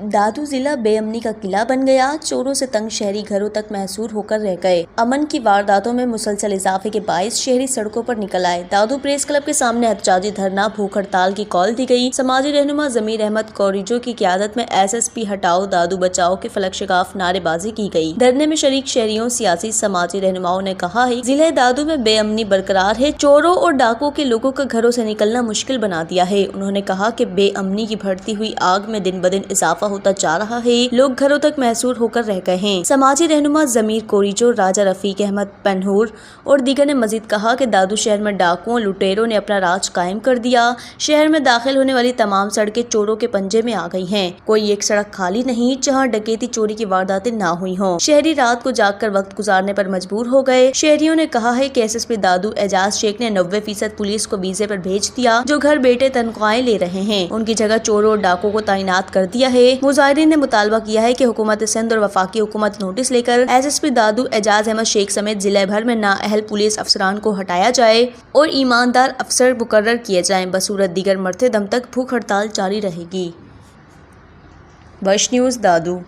दादू जिला बेअमनी का किला बन गया। चोरों से तंग शहरी घरों तक महसूर होकर रह गए। अमन की वारदातों में मुसलसल इजाफे के बाइस शहरी सड़कों पर निकल आए। दादू प्रेस क्लब के सामने एहतजाजी धरना, भूख हड़ताल की कॉल दी गई। समाजी रहनुमा जमीर अहमद कोरिजो की क़यादत में SSP हटाओ दादू बचाओ के फलक शिगाफ नारेबाजी की गई। धरने में शरीक शहरियों, सियासी, समाजी रहनुमाओं ने कहा है, जिले दादू में बेअमनी बरकरार है। चोरों और डाकुओं के लोगों का घरों से निकलना मुश्किल बना दिया है। उन्होंने कहा कि बेअमनी की बढ़ती हुई आग में दिन ब दिन इजाफा होता जा रहा है। लोग घरों तक महसूर होकर रह गए हैं। समाजी रहनुमा जमीर कोरिजो, राजा रफीक अहमद पनहूर और दीगर ने मजीद कहा कि दादू शहर में डाकुओं, लुटेरों ने अपना राज कायम कर दिया। शहर में दाखिल होने वाली तमाम सड़कें चोरों के पंजे में आ गई हैं। कोई एक सड़क खाली नहीं जहां डकैती, चोरी की वारदातें ना हुई हों। शहरी रात को जागकर वक्त गुजारने पर मजबूर हो गए। शहरियों ने कहा है कि SSP दादू एजाज शेख ने 90% पुलिस को वीजे पर भेज दिया, जो घर बैठे तनख्वाहें ले रहे हैं। उनकी जगह चोरों और डाकुओं को तैनात कर दिया है। मुजाहिरीन ने मुतालबा किया है कि हुकूमत सिंध और वफाकी हुकूमत नोटिस लेकर SSP दादू एजाज अहमद शेख समेत जिले भर में नाअहल पुलिस अफसरान को हटाया जाए और ईमानदार अफसर मुकर्रर किए जाएं। बसूरत दीगर मरते दम तक भूख हड़ताल जारी रहेगी। वर्ष न्यूज़ दादू।